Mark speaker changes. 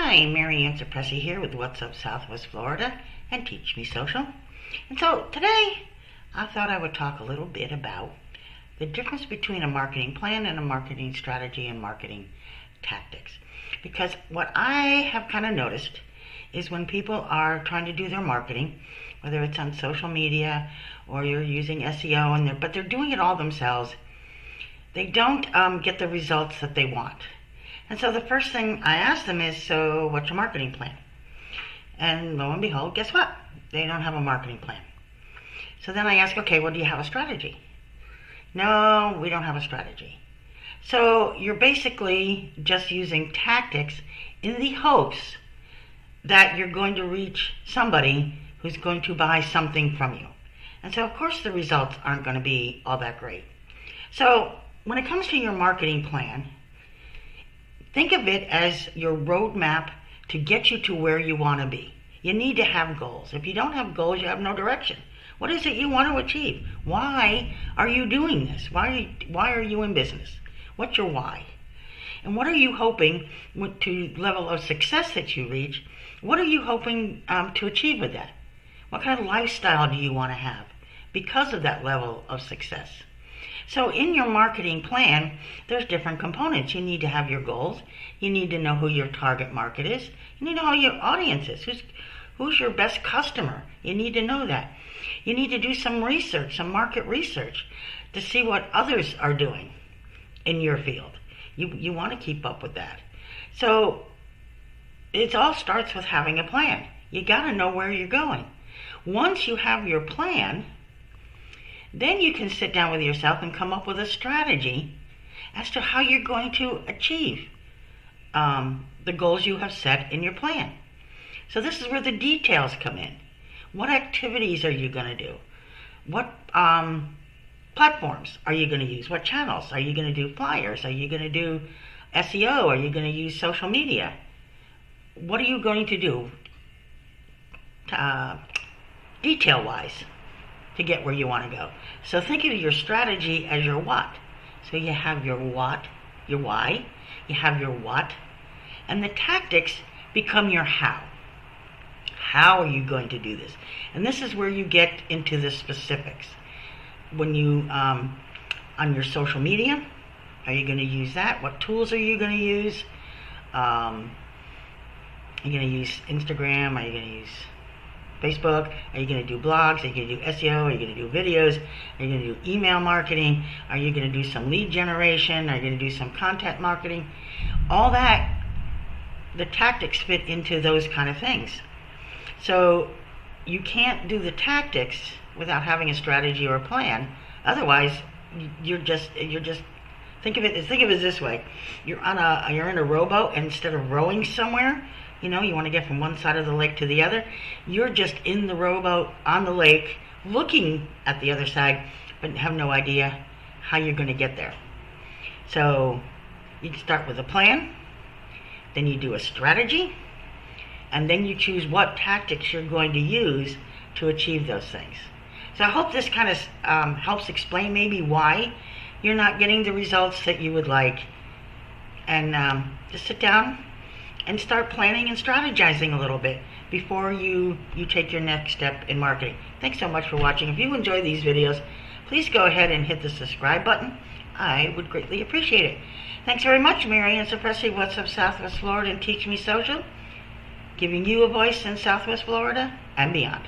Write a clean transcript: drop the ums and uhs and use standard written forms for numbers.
Speaker 1: Hi, Mary Anne Cipressy here with What's Up Southwest Florida and Teach Me Social. And so today I thought I would talk a little bit about the difference between a marketing plan and a marketing strategy and marketing tactics. Because what I have kind of noticed is when people are trying to do their marketing, whether it's on social media or you're using SEO, but they're doing it all themselves, they don't get the results that they want. And so the first thing I ask them is, so what's your marketing plan? And lo and behold, guess what? They don't have a marketing plan. So then I ask, okay, well, do you have a strategy? No, we don't have a strategy. So you're basically just using tactics in the hopes that you're going to reach somebody who's going to buy something from you. And so, of course, the results aren't going to be all that great. So when it comes to your marketing plan, think of it as your roadmap to get you to where you want to be. You need to have goals. If you don't have goals, you have no direction. What is it you want to achieve? Why are you doing this? Why are you in business? What's your why? And what are you hoping to level of success that you reach? What are you hoping to achieve with that? What kind of lifestyle do you want to have because of that level of success? So in your marketing plan, there's different components. You need to have your goals. You need to know who your target market is. You need to know who your audience is. Who's your best customer? You need to know that. You need to do some research, some market research, to see what others are doing in your field. You want to keep up with that. So it all starts with having a plan. You got to know where you're going. Once you have your plan, then you can sit down with yourself and come up with a strategy as to how you're going to achieve the goals you have set in your plan. So this is where the details come in. What activities are you going to do? What platforms are you going to use? What channels? Are you going to do flyers? Are you going to do SEO? Are you going to use social media? What are you going to do detail-wise to get where you want to go? So think of your strategy as your what. So you have your what, your why, you have your what, and the tactics become your how. How are you going to do this? And this is where you get into the specifics. When you, on your social media, are you going to use that? What tools are you going to use? Are you going to use Instagram? Are you going to use Facebook? Are you going to do blogs? Are you going to do SEO? Are you going to do videos? Are you going to do email marketing? Are you going to do some lead generation? Are you going to do some content marketing? All that, the tactics fit into those kind of things. So you can't do the tactics without having a strategy or a plan. Otherwise, you're just think of it this way. You're in a rowboat, and instead of rowing somewhere, you want to get from one side of the lake to the other, you're just in the rowboat on the lake looking at the other side, but have no idea how you're going to get there. So you start with a plan, then you do a strategy, and then you choose what tactics you're going to use to achieve those things. So I hope this kind of helps explain maybe why you're not getting the results that you would like. And just sit down and start planning and strategizing a little bit before you take your next step in marketing. Thanks so much for watching. If you enjoy these videos, please go ahead and hit the subscribe button. I would greatly appreciate it. Thanks very much. Mary Anne Cipressy, What's Up Southwest Florida and Teach Me Social, giving you a voice in Southwest Florida and beyond.